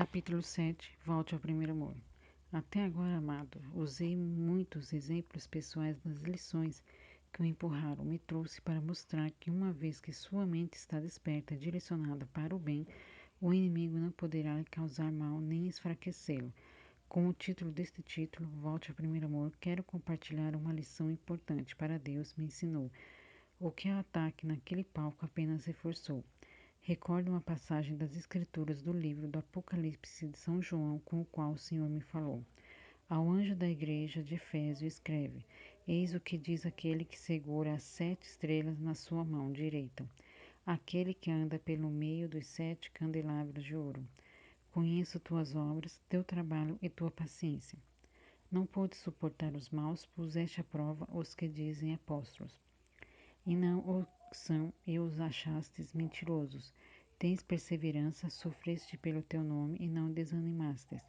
Capítulo 7. Volte ao primeiro amor. Até agora, amado, usei muitos exemplos pessoais das lições que o empurraram. Me trouxe para mostrar que uma vez que sua mente está desperta e direcionada para o bem, o inimigo não poderá lhe causar mal nem enfraquecê-lo. Com o título deste título, Volte ao primeiro amor, quero compartilhar uma lição importante para Deus me ensinou. O que o ataque naquele palco apenas reforçou. Recordo uma passagem das Escrituras do livro do Apocalipse de São João, com o qual o Senhor me falou. Ao anjo da igreja de Efésio escreve: Eis o que diz aquele que segura as 7 estrelas na sua mão direita, aquele que anda pelo meio dos 7 candelabros de ouro. Conheço tuas obras, teu trabalho e tua paciência. Não pôde suportar os maus, puseste à prova os que dizem apóstolos, e não o são, e os achastes mentirosos. Tens perseverança, sofreste pelo teu nome, e não desanimastes.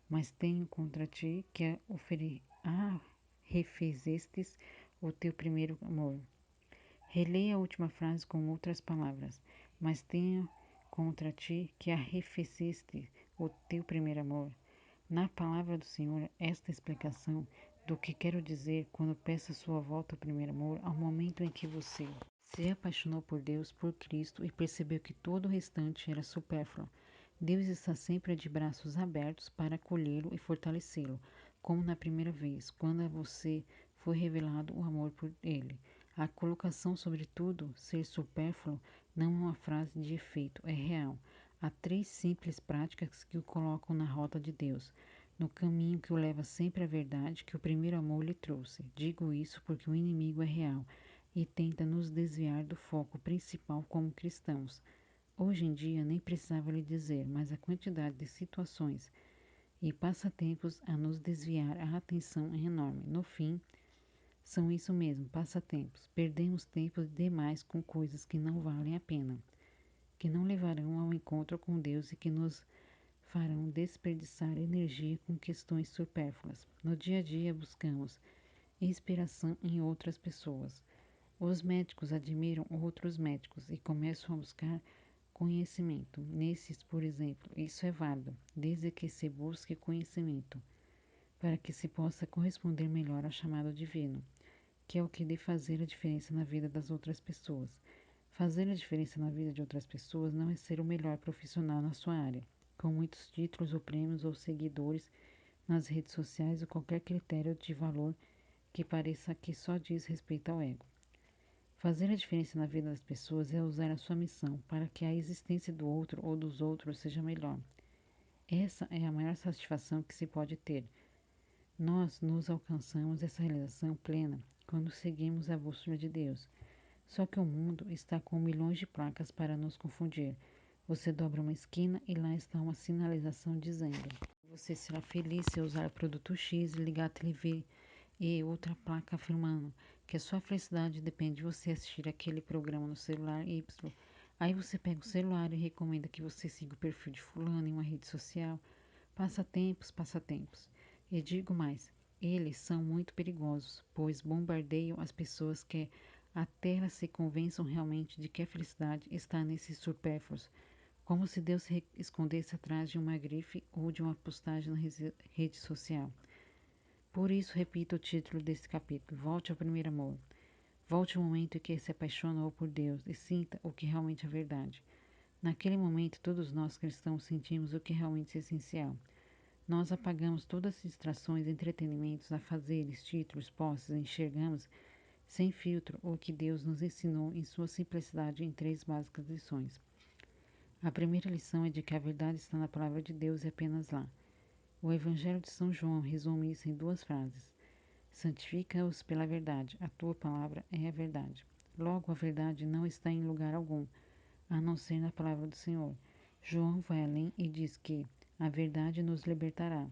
Mas tenho contra ti que arrefecestes o teu primeiro amor. Releia a última frase com outras palavras. Mas tenho contra ti que arrefeceste o teu primeiro amor. Na palavra do Senhor, esta explicação do que quero dizer quando peço a sua volta ao primeiro amor, ao momento em que você se apaixonou por Deus, por Cristo e percebeu que todo o restante era supérfluo. Deus está sempre de braços abertos para acolhê-lo e fortalecê-lo, como na primeira vez, quando a você foi revelado o amor por Ele. A colocação sobre tudo ser supérfluo não é uma frase de efeito, é real. Há 3 simples práticas que o colocam na rota de Deus, no caminho que o leva sempre à verdade que o primeiro amor lhe trouxe. Digo isso porque o inimigo é real e tenta nos desviar do foco principal como cristãos. Hoje em dia, nem precisava lhe dizer, mas a quantidade de situações e passatempos a nos desviar a atenção é enorme. No fim, são isso mesmo, passatempos. Perdemos tempo demais com coisas que não valem a pena, que não levarão ao encontro com Deus e que nos farão desperdiçar energia com questões supérfluas. No dia a dia, buscamos inspiração em outras pessoas. Os médicos admiram outros médicos e começam a buscar conhecimento. Nesses, por exemplo, isso é válido, desde que se busque conhecimento, para que se possa corresponder melhor ao chamado divino, que é o que deve fazer a diferença na vida das outras pessoas. Fazer a diferença na vida de outras pessoas não é ser o melhor profissional na sua área, com muitos títulos ou prêmios ou seguidores nas redes sociais ou qualquer critério de valor que pareça que só diz respeito ao ego. Fazer a diferença na vida das pessoas é usar a sua missão para que a existência do outro ou dos outros seja melhor. Essa é a maior satisfação que se pode ter. Nós nos alcançamos essa realização plena quando seguimos a bússola de Deus. Só que o mundo está com milhões de placas para nos confundir. Você dobra uma esquina e lá está uma sinalização dizendo: você será feliz se usar produto X e ligar a TV, e outra placa afirmando que a sua felicidade depende de você assistir aquele programa no celular Y. Aí você pega o celular e recomenda que você siga o perfil de fulano em uma rede social. Passatempos, passatempos. E digo mais, eles são muito perigosos, pois bombardeiam as pessoas que até elas se convençam realmente de que a felicidade está nesses supérfluos, como se Deus se escondesse atrás de uma grife ou de uma postagem na rede social. Por isso, repito o título deste capítulo: Volte ao primeiro amor. Volte ao momento em que se apaixonou por Deus e sinta o que realmente é verdade. Naquele momento, todos nós cristãos sentimos o que realmente é essencial. Nós apagamos todas as distrações e entretenimentos, afazeres, títulos, posses, e enxergamos sem filtro o que Deus nos ensinou em sua simplicidade em 3 básicas lições. A primeira lição é de que a verdade está na palavra de Deus e apenas lá. O Evangelho de São João resume isso em 2 frases. Santifica-os pela verdade, a tua palavra é a verdade. Logo, a verdade não está em lugar algum, a não ser na palavra do Senhor. João vai além e diz que a verdade nos libertará,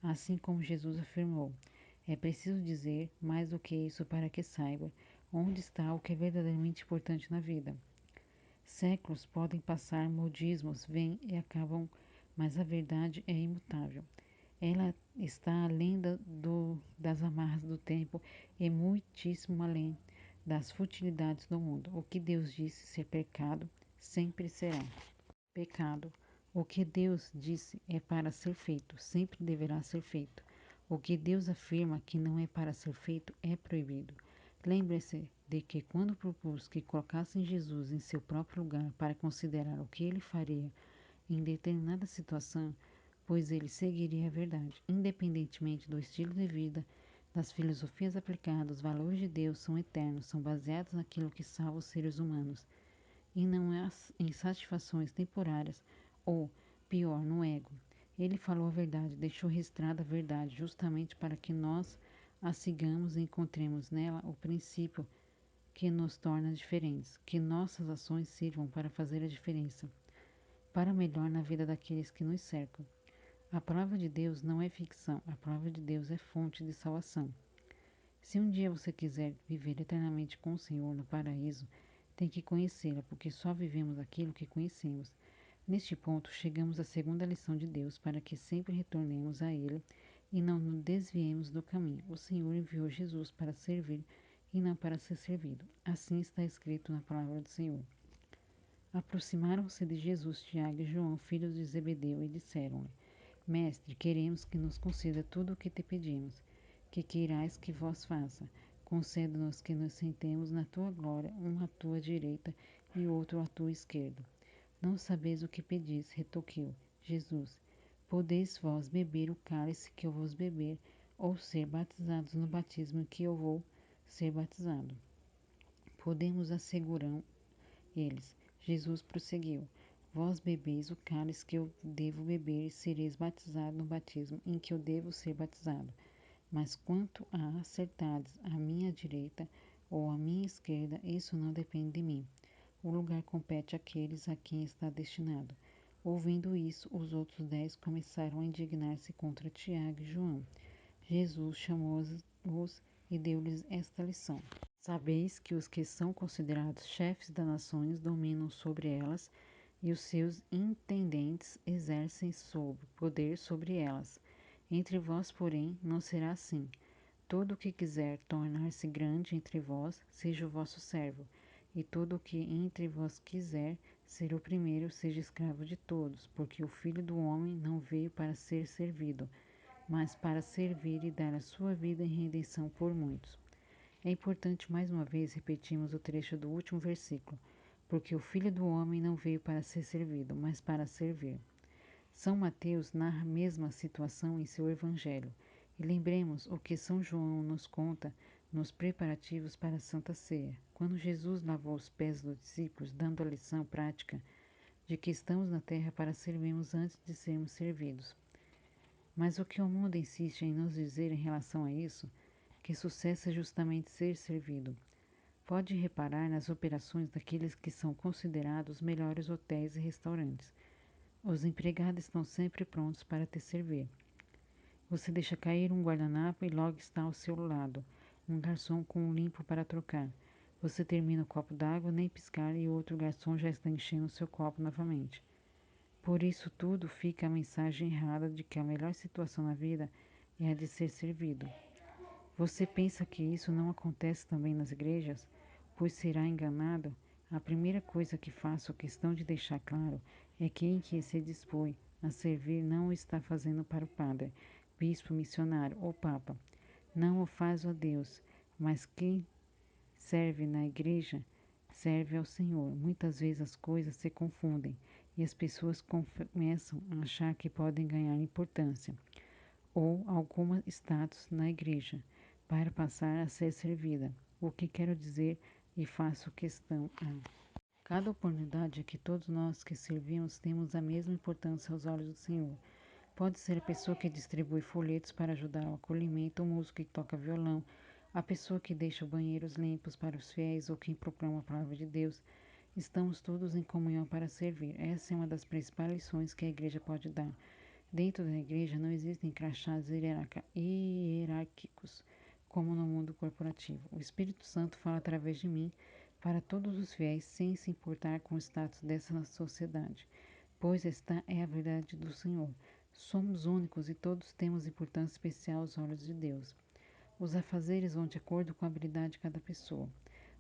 assim como Jesus afirmou. É preciso dizer mais do que isso para que saiba onde está o que é verdadeiramente importante na vida. Séculos podem passar, modismos vêm e acabam, mas a verdade é imutável. Ela está além das amarras do tempo e muitíssimo além das futilidades do mundo. O que Deus disse ser pecado, sempre será pecado. O que Deus disse é para ser feito, sempre deverá ser feito. O que Deus afirma que não é para ser feito é proibido. Lembre-se de que quando propus que colocassem Jesus em seu próprio lugar para considerar o que ele faria em determinada situação, pois ele seguiria a verdade, independentemente do estilo de vida, das filosofias aplicadas, os valores de Deus são eternos, são baseados naquilo que salva os seres humanos, e não em satisfações temporárias, ou, pior, no ego. Ele falou a verdade, deixou registrada a verdade, justamente para que nós a sigamos e encontremos nela o princípio que nos torna diferentes, que nossas ações sirvam para fazer a diferença, para melhor na vida daqueles que nos cercam. A palavra de Deus não é ficção, a palavra de Deus é fonte de salvação. Se um dia você quiser viver eternamente com o Senhor no paraíso, tem que conhecê-la, porque só vivemos aquilo que conhecemos. Neste ponto, chegamos à segunda lição de Deus para que sempre retornemos a Ele e não nos desviemos do caminho. O Senhor enviou Jesus para servir e não para ser servido. Assim está escrito na palavra do Senhor. Aproximaram-se de Jesus Tiago e João, filhos de Zebedeu, e disseram-lhe: Mestre, queremos que nos conceda tudo o que te pedimos. Que queirais que vos faça? Conceda-nos que nos sentemos na tua glória, um à tua direita e outro à tua esquerda. Não sabeis o que pedis, retrucou Jesus. Podeis vós beber o cálice que eu vos beber, ou ser batizados no batismo que eu vou ser batizado? Podemos, asseguram eles. Jesus prosseguiu: Vós bebeis o cálice que eu devo beber e sereis batizados no batismo em que eu devo ser batizado. Mas quanto a acertardes à minha direita ou à minha esquerda, isso não depende de mim. O lugar compete àqueles a quem está destinado. Ouvindo isso, os outros 10 começaram a indignar-se contra Tiago e João. Jesus chamou-os e deu-lhes esta lição. Sabeis que os que são considerados chefes das nações dominam sobre elas, e os seus intendentes exercem poder sobre elas. Entre vós, porém, não será assim. Todo o que quiser tornar-se grande entre vós, seja o vosso servo, e todo o que entre vós quiser ser o primeiro, seja escravo de todos, porque o Filho do Homem não veio para ser servido, mas para servir e dar a sua vida em redenção por muitos. É importante mais uma vez repetirmos o trecho do último versículo, porque o Filho do Homem não veio para ser servido, mas para servir. São Mateus narra a mesma situação em seu Evangelho, e lembremos o que São João nos conta nos preparativos para a Santa Ceia, quando Jesus lavou os pés dos discípulos, dando a lição prática de que estamos na terra para servirmos antes de sermos servidos. Mas o que o mundo insiste em nos dizer em relação a isso, que sucesso é justamente ser servido. Pode reparar nas operações daqueles que são considerados melhores hotéis e restaurantes. Os empregados estão sempre prontos para te servir. Você deixa cair um guardanapo e logo está ao seu lado um garçom com um limpo para trocar. Você termina o copo d'água, nem piscar, e o outro garçom já está enchendo o seu copo novamente. Por isso tudo fica a mensagem errada de que a melhor situação na vida é a de ser servido. Você pensa que isso não acontece também nas igrejas? Pois será enganado? A primeira coisa que faço questão de deixar claro é que quem que se dispõe a servir não o está fazendo para o padre, bispo, missionário ou papa. Não o faz a Deus, mas quem serve na igreja serve ao Senhor. Muitas vezes as coisas se confundem e as pessoas começam a achar que podem ganhar importância ou algum status na igreja para passar a ser servida. O que quero dizer e faço questão a cada oportunidade é que todos nós que servimos temos a mesma importância aos olhos do Senhor. Pode ser a pessoa que distribui folhetos para ajudar ao acolhimento, o músico que toca violão, a pessoa que deixa banheiros limpos para os fiéis ou quem proclama a palavra de Deus. Estamos todos em comunhão para servir. Essa é uma das principais lições que a igreja pode dar. Dentro da igreja não existem crachás hierárquicos, como no mundo corporativo. O Espírito Santo fala através de mim para todos os fiéis, sem se importar com o status dessa sociedade, pois esta é a verdade do Senhor. Somos únicos e todos temos importância especial aos olhos de Deus. Os afazeres vão de acordo com a habilidade de cada pessoa.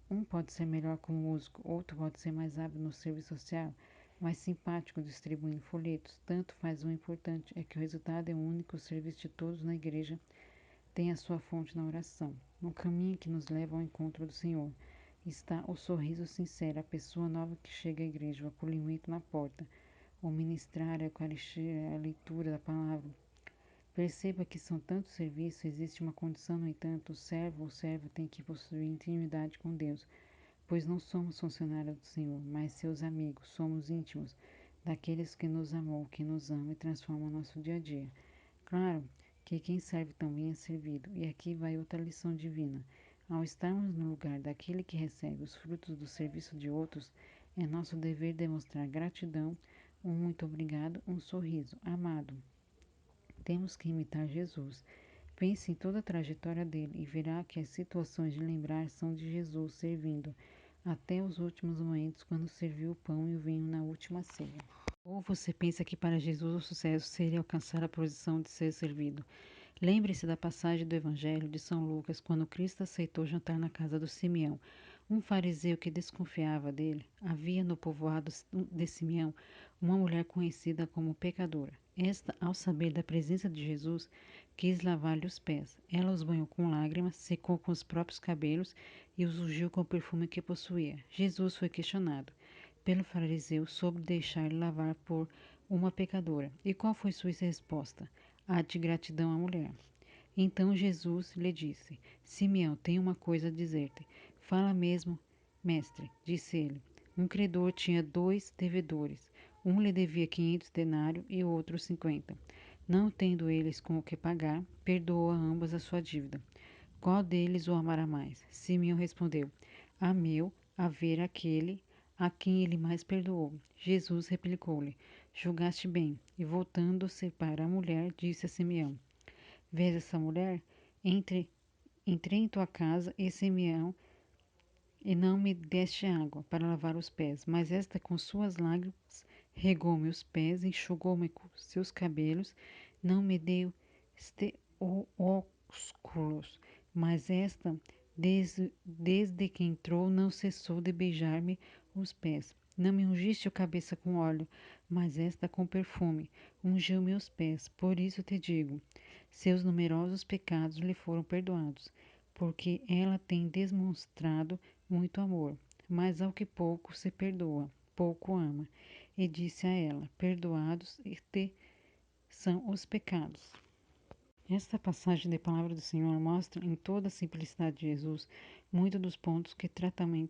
Um pode ser melhor como músico, outro pode ser mais hábil no serviço social, mais simpático distribuindo folhetos. Tanto faz, o importante é que o resultado é único. O serviço de todos na igreja tem a sua fonte na oração. No caminho que nos leva ao encontro do Senhor está o sorriso sincero, a pessoa nova que chega à igreja, o acolhimento na porta, o ministrar, a Eucaristia, a leitura da palavra. Perceba que são tantos serviços, existe uma condição, no entanto, o servo ou serva tem que possuir intimidade com Deus, pois não somos funcionários do Senhor, mas seus amigos, somos íntimos daqueles que nos amou, que nos ama e transforma o nosso dia a dia. Claro que quem serve também é servido, e aqui vai outra lição divina. Ao estarmos no lugar daquele que recebe os frutos do serviço de outros, é nosso dever demonstrar gratidão, um muito obrigado, um sorriso. Amado, temos que imitar Jesus. Pense em toda a trajetória dele e verá que as situações de lembrar são de Jesus servindo até os últimos momentos, quando serviu o pão e o vinho na última ceia. Ou você pensa que para Jesus o sucesso seria alcançar a posição de ser servido? Lembre-se da passagem do Evangelho de São Lucas, quando Cristo aceitou jantar na casa do Simeão, um fariseu que desconfiava dele. Havia no povoado de Simeão uma mulher conhecida como pecadora. Esta, ao saber da presença de Jesus, quis lavar-lhe os pés. Ela os banhou com lágrimas, secou com os próprios cabelos e os ungiu com o perfume que possuía. Jesus foi questionado pelo fariseu sobre deixar-lhe lavar por uma pecadora. E qual foi sua resposta? A de gratidão à mulher. Então Jesus lhe disse: Simeão, tenho uma coisa a dizer-te. Fala mesmo, mestre, disse ele. Um credor tinha 2 devedores. Um lhe devia 500 denários e o outro 50. Não tendo eles com o que pagar, perdoou a ambos a sua dívida. Qual deles o amará mais? Simeão respondeu: A meu, a ver aquele a quem ele mais perdoou. Jesus replicou-lhe: Julgaste bem. E voltando-se para a mulher, disse a Simeão: Vês essa mulher? Entre, entrei em tua casa e Simeão e não me deste água para lavar os pés, mas esta com suas lágrimas regou-me os pés, enxugou-me com seus cabelos, não me deu ósculos, mas esta, desde que entrou, não cessou de beijar-me os pés. Não me ungiste a cabeça com óleo, mas esta com perfume ungiu meus pés. Por isso te digo, seus numerosos pecados lhe foram perdoados, porque ela tem demonstrado muito amor. Mas ao que pouco se perdoa, pouco ama. E disse a ela: Perdoados te são os pecados. Esta passagem da palavra do Senhor mostra em toda a simplicidade de Jesus muitos dos pontos que tratamos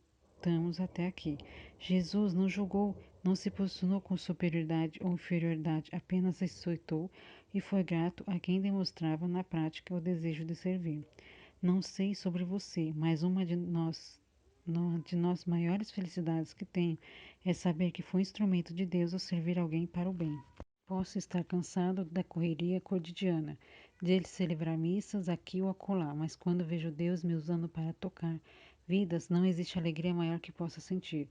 até aqui. Jesus não julgou, não se posicionou com superioridade ou inferioridade, apenas aceitou e foi grato a quem demonstrava na prática o desejo de servir. Não sei sobre você, mas uma de nós maiores felicidades que tenho é saber que fui instrumento de Deus ao servir alguém para o bem. Posso estar cansado da correria cotidiana, de celebrar missas aqui ou acolá, mas quando vejo Deus me usando para tocar vidas, não existe alegria maior que possa sentir.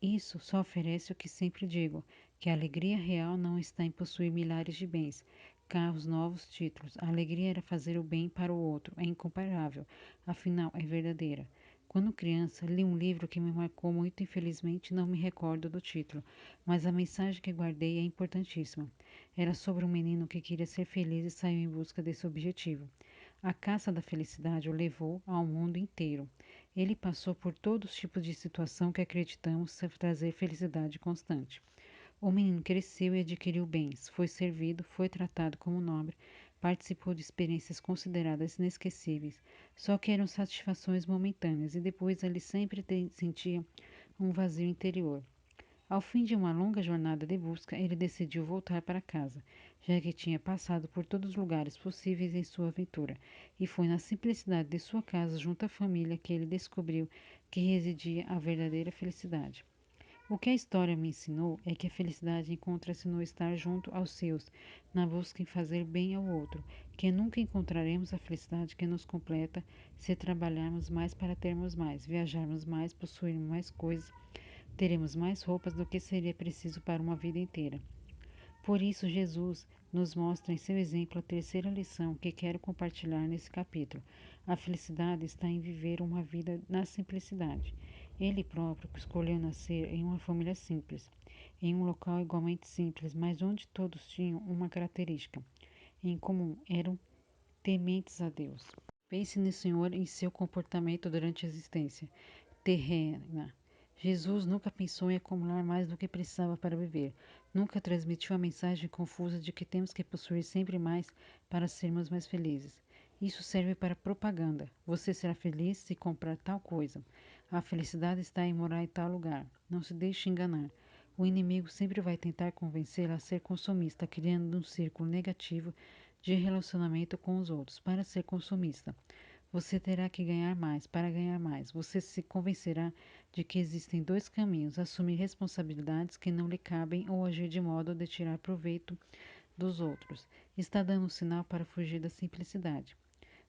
Isso só oferece o que sempre digo, que a alegria real não está em possuir milhares de bens, carros, novos títulos. A alegria era fazer o bem para o outro, é incomparável, afinal é verdadeira. Quando criança, li um livro que me marcou muito, infelizmente não me recordo do título, mas a mensagem que guardei é importantíssima. Era sobre um menino que queria ser feliz e saiu em busca desse objetivo. A caça da felicidade o levou ao mundo inteiro. Ele passou por todos os tipos de situação que acreditamos trazer felicidade constante. O menino cresceu e adquiriu bens, foi servido, foi tratado como nobre, participou de experiências consideradas inesquecíveis, só que eram satisfações momentâneas e depois ele sempre sentia um vazio interior. Ao fim de uma longa jornada de busca, ele decidiu voltar para casa, já que tinha passado por todos os lugares possíveis em sua aventura, e foi na simplicidade de sua casa, junto à família, que ele descobriu que residia a verdadeira felicidade. O que a história me ensinou é que a felicidade encontra-se no estar junto aos seus, na busca em fazer bem ao outro, que nunca encontraremos a felicidade que nos completa se trabalharmos mais para termos mais, viajarmos mais, possuirmos mais coisas, teremos mais roupas do que seria preciso para uma vida inteira. Por isso, Jesus nos mostra em seu exemplo a terceira lição que quero compartilhar nesse capítulo. A felicidade está em viver uma vida na simplicidade. Ele próprio escolheu nascer em uma família simples. em um local igualmente simples, mas onde todos tinham uma característica em comum: eram tementes a Deus. Pense no Senhor e seu comportamento durante a existência terrena. Jesus nunca pensou em acumular mais do que precisava para viver. Nunca transmitiu a mensagem confusa de que temos que possuir sempre mais para sermos mais felizes. Isso serve para propaganda. Você será feliz se comprar tal coisa. A felicidade está em morar em tal lugar. Não se deixe enganar. O inimigo sempre vai tentar convencê-la a ser consumista, criando um círculo negativo de relacionamento com os outros. Para ser consumista, você terá que ganhar mais. Para ganhar mais, você se convencerá de que existem dois caminhos: assumir responsabilidades que não lhe cabem ou agir de modo de tirar proveito dos outros. Está dando um sinal para fugir da simplicidade.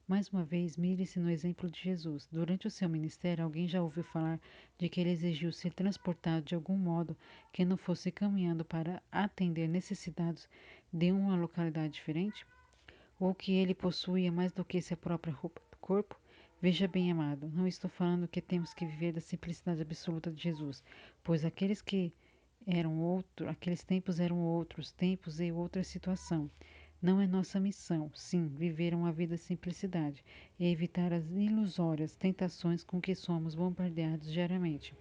Mais uma vez, mire-se no exemplo de Jesus. Durante o seu ministério, alguém já ouviu falar de que ele exigiu ser transportado de algum modo que não fosse caminhando para atender necessidades de uma localidade diferente? Ou que ele possuía mais do que sua própria roupa do corpo? Veja bem, amado, não estou falando que temos que viver da simplicidade absoluta de Jesus, pois aqueles tempos eram outros tempos e outra situação. Não é nossa missão, sim, viver uma vida de simplicidade e evitar as ilusórias tentações com que somos bombardeados diariamente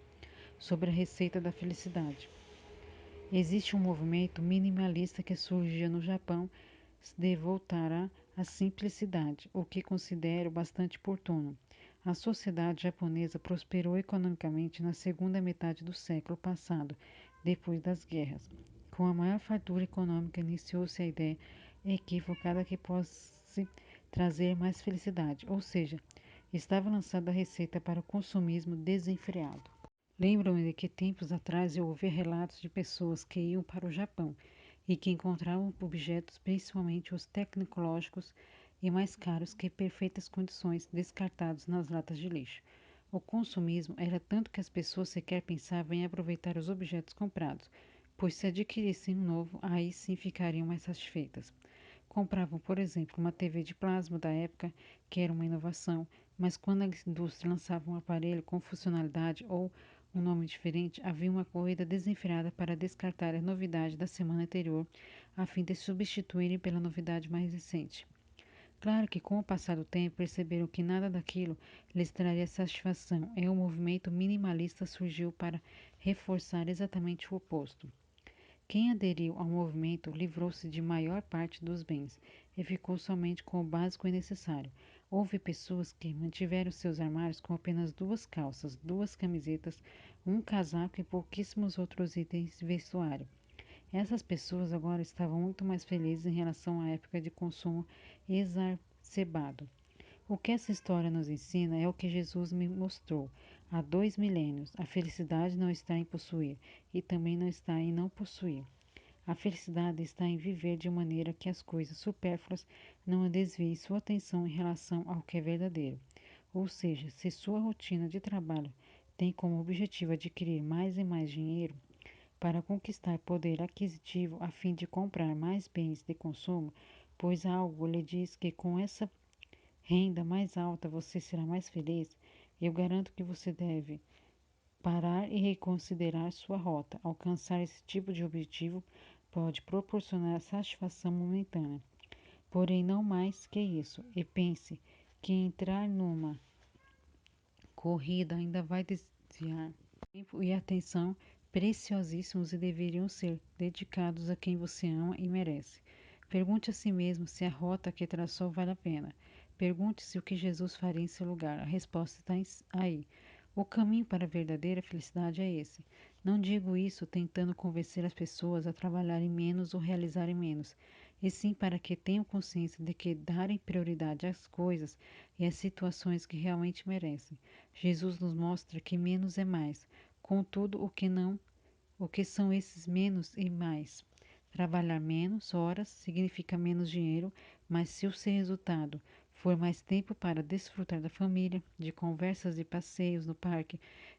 sobre a receita da felicidade. Existe um movimento minimalista que surgiu no Japão de voltar à simplicidade, o que considero bastante oportuno. A sociedade japonesa prosperou economicamente na segunda metade do século passado, depois das guerras. Com a maior fartura econômica, iniciou-se a ideia equivocada que possa trazer mais felicidade, ou seja, estava lançada a receita para o consumismo desenfreado. Lembro-me de que tempos atrás eu ouvi relatos de pessoas que iam para o Japão e que encontravam objetos, principalmente os tecnológicos e mais caros que em perfeitas condições, descartados nas latas de lixo. O consumismo era tanto que as pessoas sequer pensavam em aproveitar os objetos comprados, pois se adquirissem um novo, aí sim ficariam mais satisfeitas. Compravam, por exemplo, uma TV de plasma da época, que era uma inovação, mas quando a indústria lançava um aparelho com funcionalidade ou um nome diferente, havia uma corrida desenfreada para descartar a novidade da semana anterior, a fim de substituírem pela novidade mais recente. Claro que com o passar do tempo perceberam que nada daquilo lhes traria satisfação, e o movimento minimalista surgiu para reforçar exatamente o oposto. Quem aderiu ao movimento livrou-se de maior parte dos bens e ficou somente com o básico e necessário. Houve pessoas que mantiveram seus armários com apenas duas calças, duas camisetas, um casaco e pouquíssimos outros itens de vestuário. Essas pessoas agora estavam muito mais felizes em relação à época de consumo exacerbado. O que essa história nos ensina é o que Jesus me mostrou há 2 milênios. A felicidade não está em possuir e também não está em não possuir. A felicidade está em viver de maneira que as coisas supérfluas não desviem sua atenção em relação ao que é verdadeiro. Ou seja, se sua rotina de trabalho tem como objetivo adquirir mais e mais dinheiro para conquistar poder aquisitivo a fim de comprar mais bens de consumo, pois algo lhe diz que com essa renda mais alta você será mais feliz, eu garanto que você deve parar e reconsiderar sua rota. Alcançar esse tipo de objetivo pode proporcionar satisfação momentânea, porém não mais que isso. E pense que entrar numa corrida ainda vai desviar tempo e atenção preciosíssimos e deveriam ser dedicados a quem você ama e merece. Pergunte a si mesmo se a rota que traçou vale a pena. Pergunte-se o que Jesus faria em seu lugar. A resposta está aí. O caminho para a verdadeira felicidade é esse. Não digo isso tentando convencer as pessoas a trabalharem menos ou realizarem menos, e sim para que tenham consciência de que darem prioridade às coisas e às situações que realmente merecem. Jesus nos mostra que menos é mais. Contudo, o que são esses menos e mais? Trabalhar menos horas significa menos dinheiro, mas se o seu resultado for mais tempo para desfrutar da família, de conversas e passeios no parque,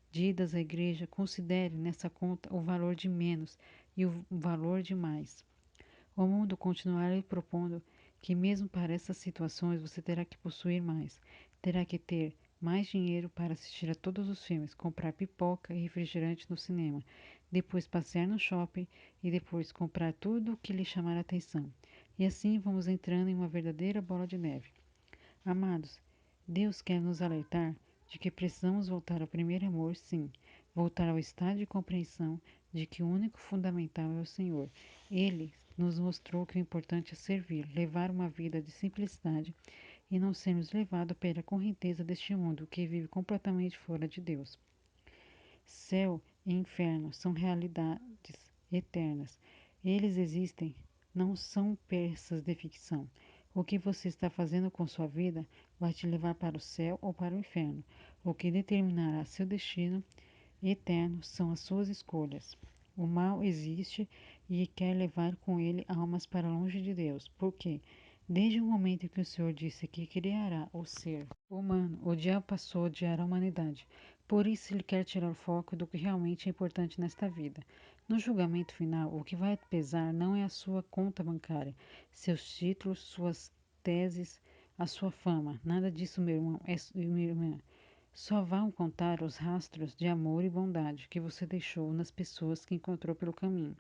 de idas à igreja, considere nessa conta o valor de menos e o valor de mais. O mundo continuará lhe propondo que, mesmo para essas situações, você terá que possuir mais, terá que ter mais dinheiro para assistir a todos os filmes, comprar pipoca e refrigerante no cinema, depois passear no shopping e depois comprar tudo o que lhe chamar a atenção. E assim vamos entrando em uma verdadeira bola de neve. Amados, Deus quer nos alertar de que precisamos voltar ao primeiro amor, sim, voltar ao estado de compreensão de que o único fundamental é o Senhor. Ele nos mostrou que o importante é servir, levar uma vida de simplicidade e não sermos levados pela correnteza deste mundo que vive completamente fora de Deus. Céu e inferno são realidades eternas. Eles existem, não são peças de ficção. O que você está fazendo com sua vida vai te levar para o céu ou para o inferno. O que determinará seu destino eterno são as suas escolhas. O mal existe e quer levar com ele almas para longe de Deus. Por quê? Desde o momento em que o Senhor disse que criará o ser humano, o diabo passou a odiar a humanidade. Por isso, ele quer tirar o foco do que realmente é importante nesta vida. No julgamento final, o que vai pesar não é a sua conta bancária, seus títulos, suas teses, a sua fama. Nada disso, meu irmão, minha irmã. Só vão contar os rastros de amor e bondade que você deixou nas pessoas que encontrou pelo caminho.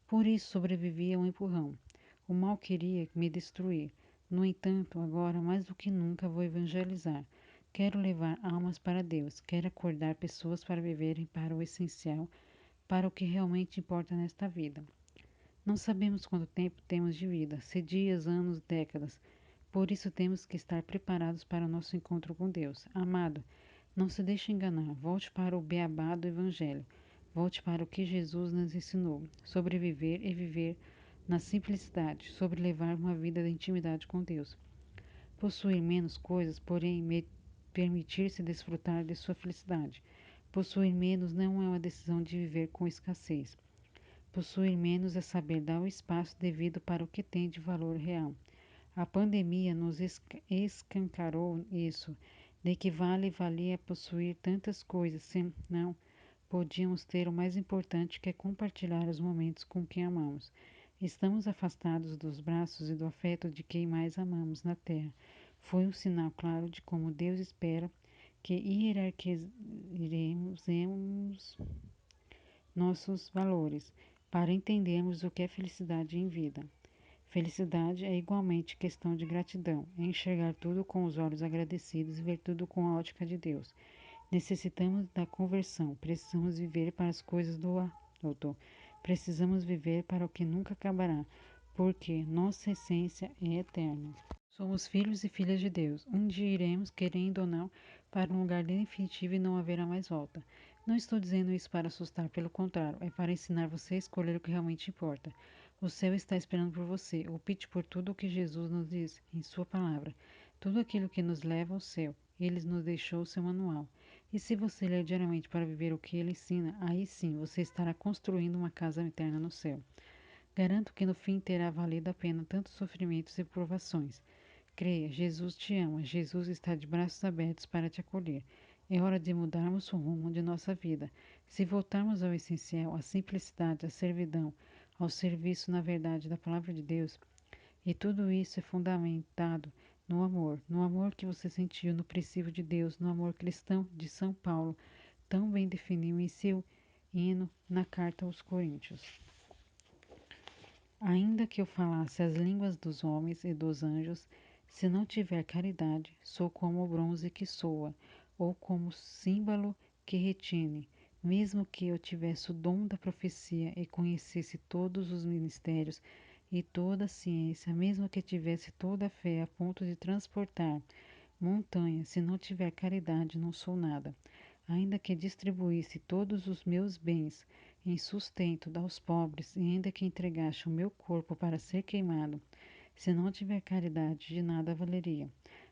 Por isso sobrevivi a um empurrão. O mal queria me destruir. No entanto, agora mais do que nunca vou evangelizar. Quero levar almas para Deus. Quero acordar pessoas para viverem para o essencial, para o que realmente importa nesta vida. Não sabemos quanto tempo temos de vida, se dias, anos, décadas. Por isso temos que estar preparados para o nosso encontro com Deus. Amado, não se deixe enganar. Volte para o beabá do Evangelho. Volte para o que Jesus nos ensinou. Sobreviver e viver na simplicidade. Sobre levar uma vida de intimidade com Deus. Possuir menos coisas, porém permitir-se desfrutar de sua felicidade. Possuir menos não é uma decisão de viver com escassez. Possuir menos é saber dar o espaço devido para o que tem de valor real. A pandemia nos escancarou isso, de que valia possuir tantas coisas, se não podíamos ter o mais importante, que é compartilhar os momentos com quem amamos. Estamos afastados dos braços e do afeto de quem mais amamos na terra. Foi um sinal claro de como Deus espera que hierarquizemos nossos valores para entendermos o que é felicidade em vida. Felicidade é igualmente questão de gratidão, é enxergar tudo com os olhos agradecidos e ver tudo com a ótica de Deus. Necessitamos da conversão, precisamos viver para as coisas do alto, precisamos viver para o que nunca acabará, porque nossa essência é eterna. Somos filhos e filhas de Deus. Um dia iremos, querendo ou não, para um lugar definitivo e não haverá mais volta. Não estou dizendo isso para assustar, pelo contrário, é para ensinar você a escolher o que realmente importa. O céu está esperando por você. Opte por tudo o que Jesus nos diz em sua palavra. Tudo aquilo que nos leva ao céu. Ele nos deixou o seu manual. E se você ler diariamente para viver o que ele ensina, aí sim você estará construindo uma casa eterna no céu. Garanto que no fim terá valido a pena tantos sofrimentos e provações. Creia, Jesus te ama, Jesus está de braços abertos para te acolher. É hora de mudarmos o rumo de nossa vida. Se voltarmos ao essencial, à simplicidade, à servidão, ao serviço na verdade da palavra de Deus, e tudo isso é fundamentado no amor que você sentiu no princípio de Deus, no amor cristão de São Paulo, tão bem definiu em seu hino na carta aos Coríntios. Ainda que eu falasse as línguas dos homens e dos anjos, se não tiver caridade, sou como o bronze que soa, ou como símbolo que retine. Mesmo que eu tivesse o dom da profecia e conhecesse todos os ministérios e toda a ciência, mesmo que tivesse toda a fé a ponto de transportar montanhas, se não tiver caridade, não sou nada. Ainda que distribuísse todos os meus bens em sustento aos pobres, e ainda que entregasse o meu corpo para ser queimado, se não tiver caridade, de nada valeria.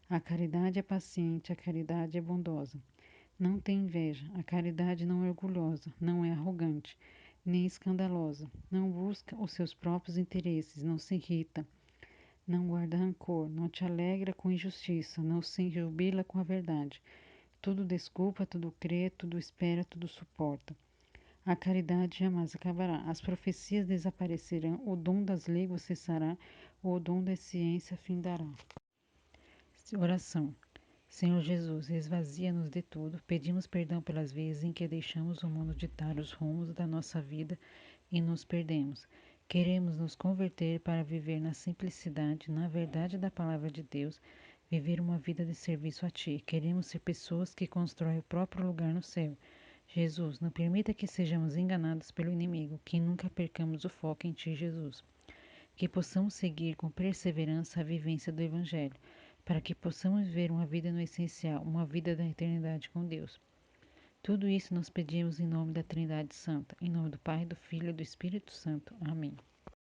A caridade é paciente, a caridade é bondosa. Não tem inveja, a caridade não é orgulhosa, não é arrogante, nem escandalosa, não busca os seus próprios interesses, não se irrita, não guarda rancor, não te alegra com injustiça, não se jubila com a verdade. Tudo desculpa, tudo crê, tudo espera, tudo suporta. A caridade jamais acabará. As profecias desaparecerão, o dom das línguas cessará, o dom da ciência findará. Oração. Senhor Jesus, esvazia-nos de tudo. Pedimos perdão pelas vezes em que deixamos o mundo ditar os rumos da nossa vida e nos perdemos. Queremos nos converter para viver na simplicidade, na verdade da palavra de Deus, viver uma vida de serviço a Ti. Queremos ser pessoas que constroem o próprio lugar no céu. Jesus, não permita que sejamos enganados pelo inimigo, que nunca percamos o foco em Ti, Jesus. Que possamos seguir com perseverança a vivência do Evangelho, para que possamos viver uma vida no essencial, uma vida da eternidade com Deus. Tudo isso nós pedimos em nome da Trindade Santa, em nome do Pai, do Filho e do Espírito Santo. Amém.